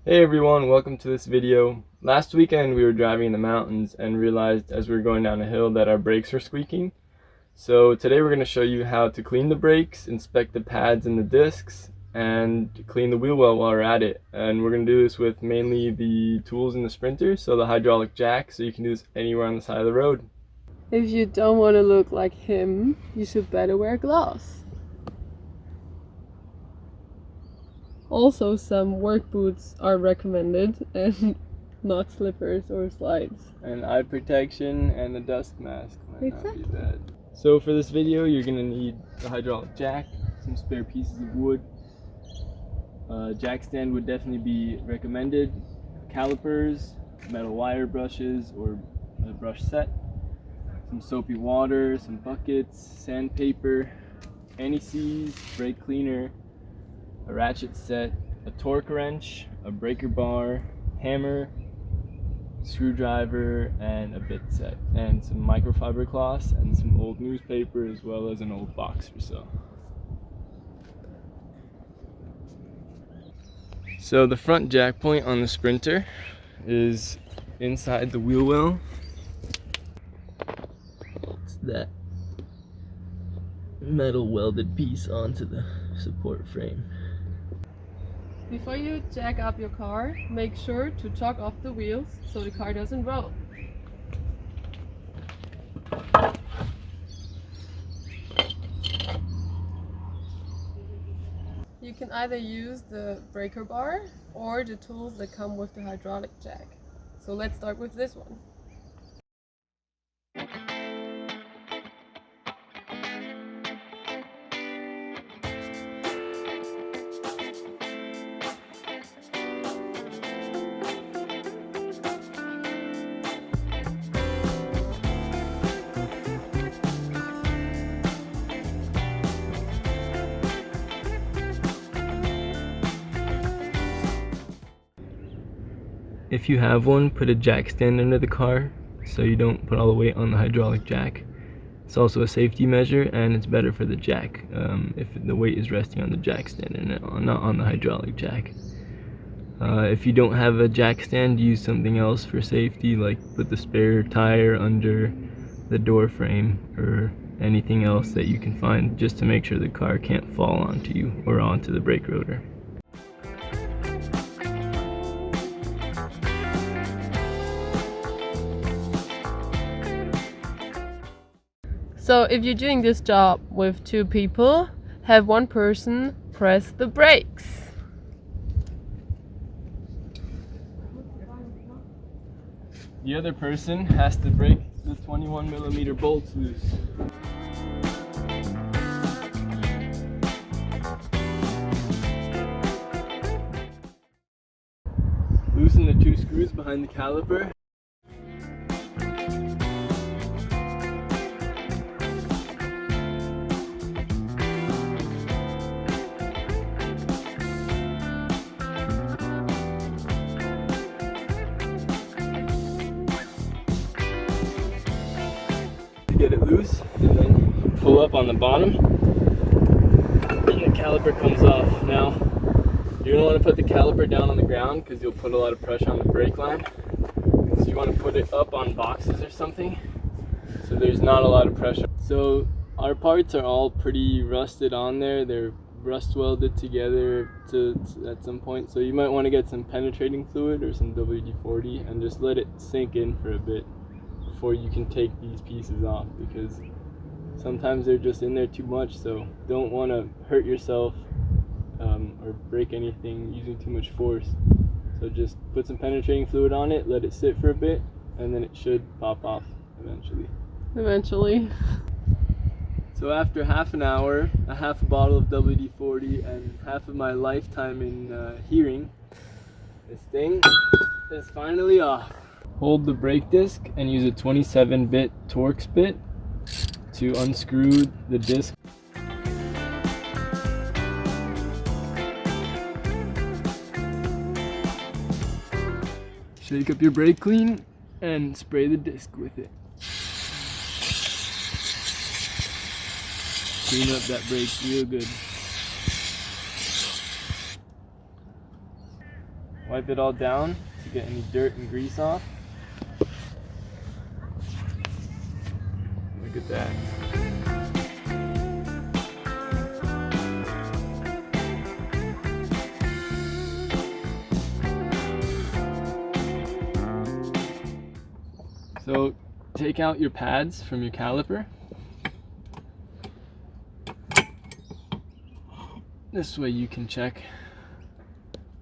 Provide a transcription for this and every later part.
Hey everyone, welcome to this video. Last weekend we were driving in the mountains and realized as we were going down a hill that our brakes were squeaking. So today we're going to show you how to clean the brakes, inspect the pads and the discs, and clean the wheel well while we're at it. And we're going to do this with mainly the tools in the Sprinter, so the hydraulic jack, so you can do this anywhere on the side of the road. If you don't want to look like him, you should better wear gloves. Also, some work boots are recommended and not slippers or slides. And eye protection and a dust mask might not be bad. So for this video you're going to need the hydraulic jack, some spare pieces of wood, jack stand would definitely be recommended, calipers, metal wire brushes or a brush set, some soapy water, some buckets, sandpaper, anti-seize, brake cleaner, a ratchet set, a torque wrench, a breaker bar, hammer, screwdriver, and a bit set, and some microfiber cloths and some old newspaper as well as an old box or so. So the front jack point on the Sprinter is inside the wheel well. It's that metal welded piece onto the support frame. Before you jack up your car, make sure to chock off the wheels so the car doesn't roll. You can either use the breaker bar or the tools that come with the hydraulic jack. So let's start with this one. If you have one, put a jack stand under the car so you don't put all the weight on the hydraulic jack. It's also a safety measure and it's better for the jack if the weight is resting on the jack stand and not on the hydraulic jack. If you don't have a jack stand, use something else for safety, like put the spare tire under the door frame or anything else that you can find, just to make sure the car can't fall onto you or onto the brake rotor. So if you're doing this job with two people, have one person press the brakes. The other person has to break the 21mm bolts loose. Loosen the two screws behind the caliper. Get it loose, and then you pull up on the bottom and the caliper comes off. Now you don't want to put the caliper down on the ground because you'll put a lot of pressure on the brake line, so you want to put it up on boxes or something so there's not a lot of pressure. So our parts are all pretty rusted on there. They're rust welded together at some point, so you might want to get some penetrating fluid or some WD-40 and just let it sink in for a bit before you can take these pieces off, because sometimes they're just in there too much. So don't want to hurt yourself or break anything using too much force. So just put some penetrating fluid on it, let it sit for a bit, and then it should pop off eventually. So after half an hour, a half a bottle of WD-40 and half of my lifetime in hearing, this thing is finally off. Hold the brake disc and use a 27-bit Torx bit to unscrew the disc. Shake up your brake clean and spray the disc with it. Clean up that brake real good. Wipe it all down to get any dirt and grease off. Look at that. So take out your pads from your caliper. This way you can check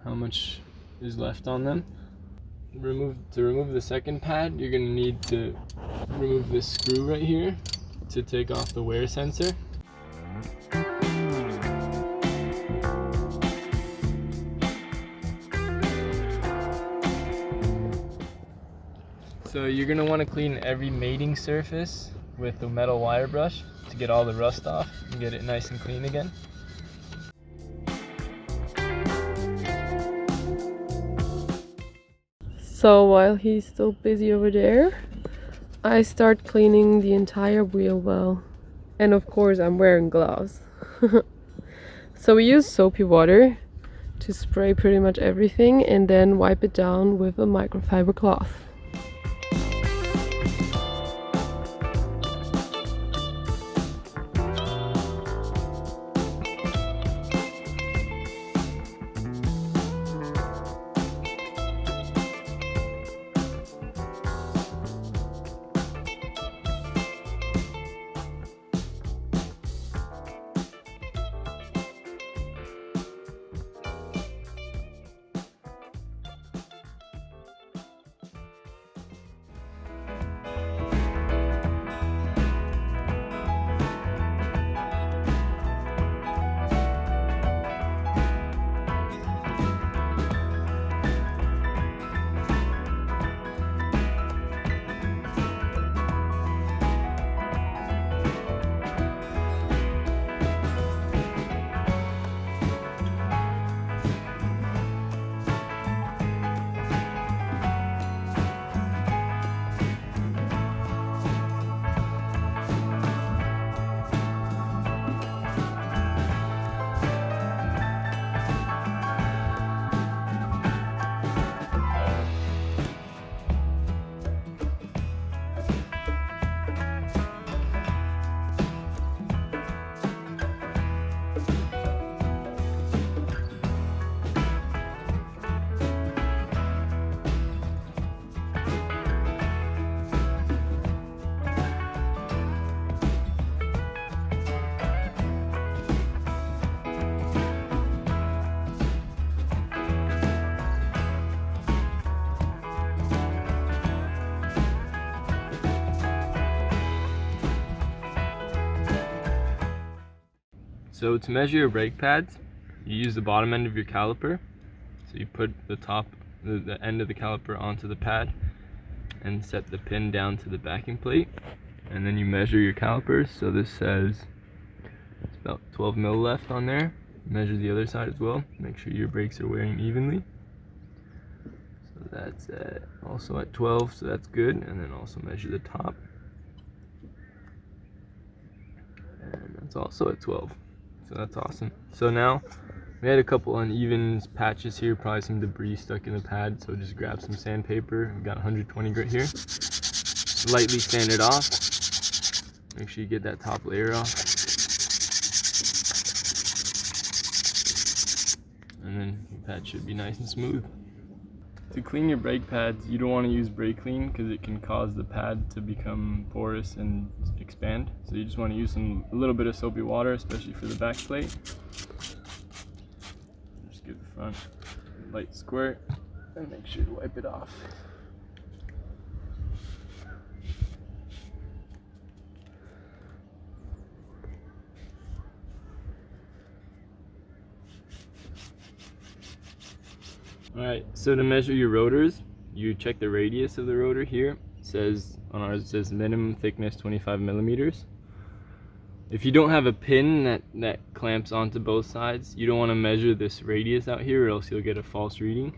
how much is left on them. To remove the second pad, you're going to need to remove this screw right here to take off the wear sensor. So you're going to want to clean every mating surface with a metal wire brush to get all the rust off and get it nice and clean again. So while he's still busy over there, I start cleaning the entire wheel well. And of course I'm wearing gloves. So we use soapy water to spray pretty much everything and then wipe it down with a microfiber cloth. So to measure your brake pads, you use the bottom end of your caliper. So you put the end of the caliper onto the pad and set the pin down to the backing plate. And then you measure your calipers. So this says it's about 12 mil left on there. Measure the other side as well. Make sure your brakes are wearing evenly. So that's also at 12, so that's good. And then also measure the top. And that's also at 12. So that's awesome. So now we had a couple uneven patches here, probably some debris stuck in the pad. So just grab some sandpaper. We got 120 grit here. Lightly sand it off. Make sure you get that top layer off. And then the pad should be nice and smooth. To clean your brake pads, you don't want to use brake clean because it can cause the pad to become porous and expand. So you just want to use a little bit of soapy water, especially for the back plate. Just give the front a light squirt and make sure to wipe it off. Alright, so to measure your rotors, you check the radius of the rotor here. It says, on ours it says minimum thickness 25 millimeters. If you don't have a pin that clamps onto both sides, you don't want to measure this radius out here or else you'll get a false reading.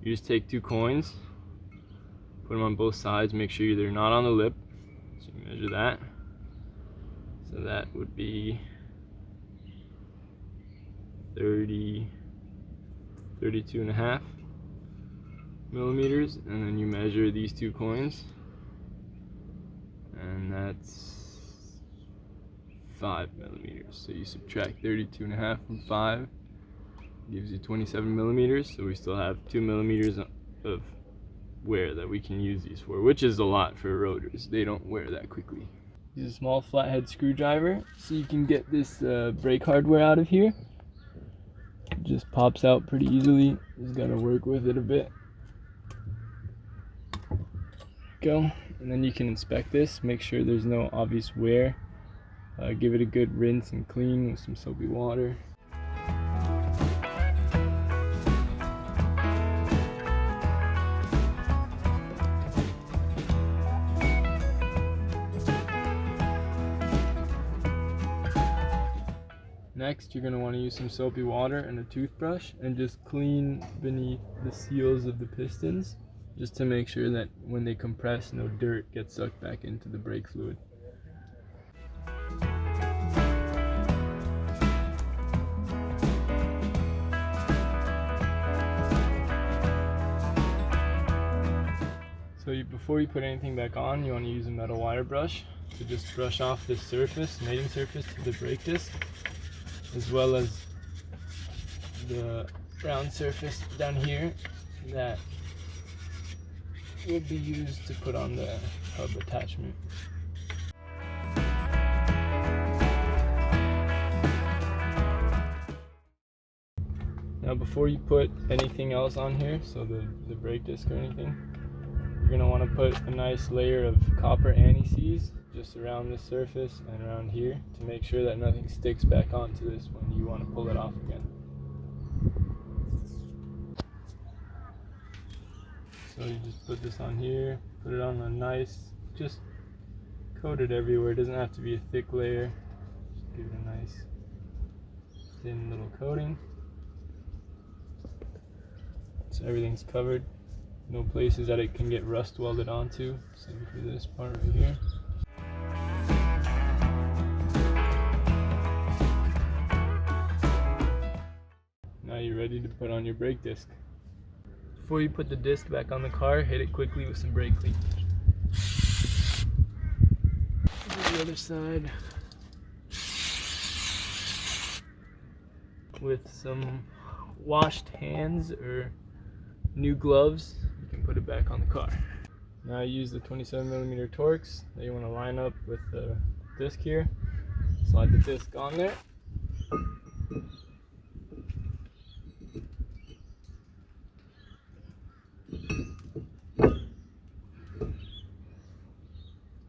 You just take 2 coins, put them on both sides, make sure they're not on the lip. So you measure that. So that would be 32 and a half. millimeters, and then you measure these two coins, and that's 5 millimeters. So you subtract 32.5 from 5, gives you 27 millimeters. So we still have 2 millimeters of wear that we can use these for, which is a lot for rotors. They don't wear that quickly. Use a small flathead screwdriver so you can get this brake hardware out of here. It just pops out pretty easily. Just gotta work with it a bit. Go, and then you can inspect this, make sure there's no obvious wear. Give it a good rinse and clean with some soapy water. Next, you're going to want to use some soapy water and a toothbrush and just clean beneath the seals of the pistons, just to make sure that when they compress, no dirt gets sucked back into the brake fluid. So before you put anything back on, you want to use a metal wire brush to just brush off this surface, mating surface to the brake disc, as well as the round surface down here that will be used to put on the hub attachment. Now before you put anything else on here, so the brake disc or anything, you're going to want to put a nice layer of copper anti-seize just around the surface and around here to make sure that nothing sticks back onto this when you want to pull it off again. So you just put this on here, put it on a nice, just coat it everywhere. It doesn't have to be a thick layer. Just give it a nice thin little coating. So everything's covered. No places that it can get rust welded onto, same for this part right here. Now you're ready to put on your brake disc. Before you put the disc back on the car, hit it quickly with some brake clean. Do the other side with some washed hands or new gloves. You can put it back on the car. Now use the 27mm Torx that you want to line up with the disc here. Slide the disc on there.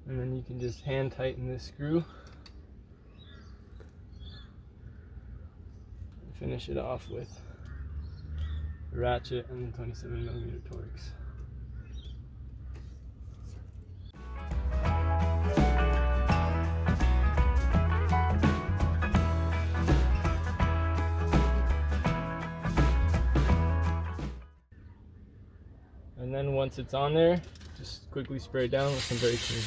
And then you can just hand tighten this screw. And finish it off with the ratchet and the 27mm Torx. And then once it's on there, just quickly spray it down with some brake clean.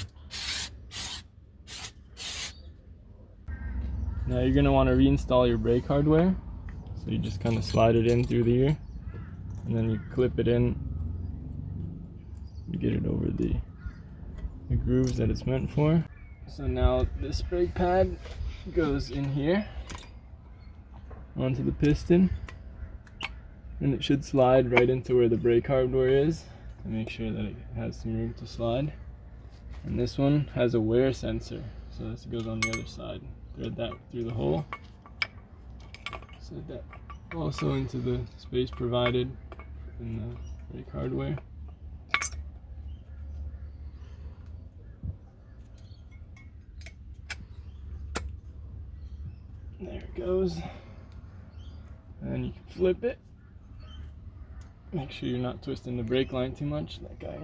Now you're going to want to reinstall your brake hardware. So you just kind of slide it in through the ear, and then you clip it in and get it over the grooves that it's meant for. So now this brake pad goes in here onto the piston, and it should slide right into where the brake hardware is to make sure that it has some room to slide. And this one has a wear sensor, so this goes on the other side. Thread that through the hole. Set that also into the space provided in the brake hardware. There it goes. And then you can flip it. Make sure you're not twisting the brake line too much. That guy.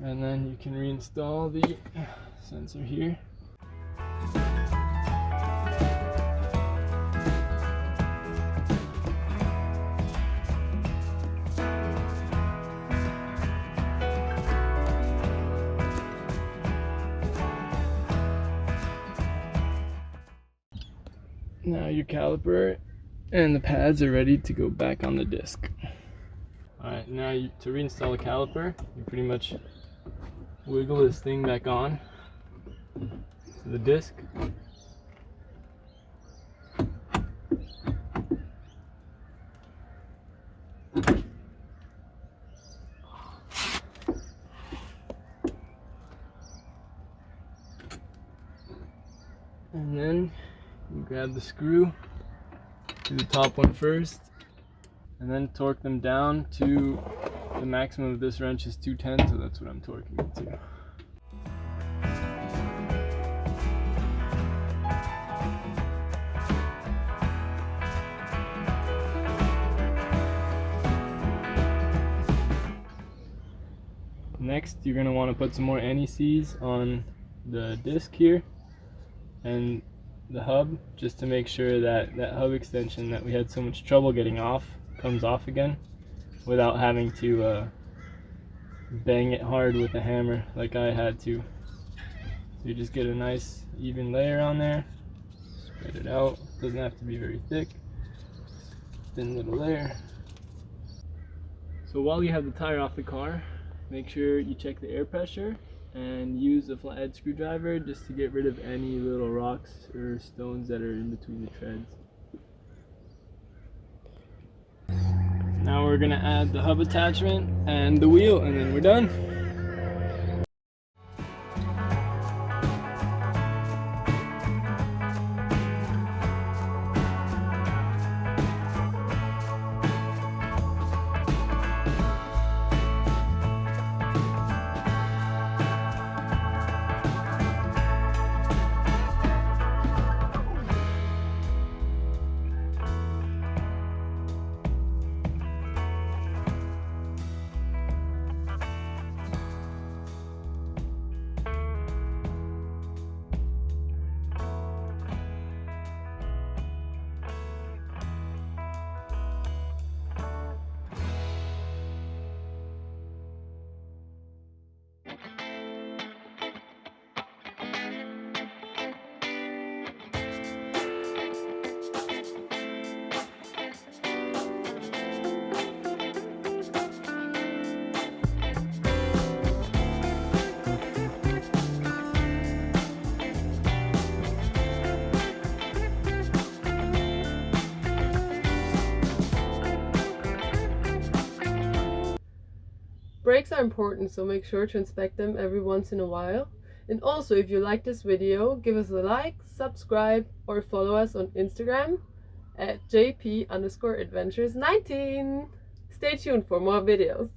And then you can reinstall the sensor here. Now your caliper and the pads are ready to go back on the disc. Alright, now to reinstall the caliper, you pretty much wiggle this thing back on to the disc. And then you grab the screw to the top one first, and then torque them down to the maximum of this wrench is 210, so that's what I'm torquing it to. Next, you're going to want to put some more NECs on the disc here and the hub, just to make sure that that hub extension that we had so much trouble getting off comes off again without having to bang it hard with a hammer like I had to. So you just get a nice even layer on there, spread it out, doesn't have to be very thick, thin little layer. So while you have the tire off the car, make sure you check the air pressure and use a flathead screwdriver just to get rid of any little rocks or stones that are in between the treads. Now we're gonna add the hub attachment and the wheel, and then we're done. Brakes are important, so make sure to inspect them every once in a while. And also, if you like this video, give us a like, subscribe, or follow us on Instagram at jp_adventures19. Stay tuned for more videos.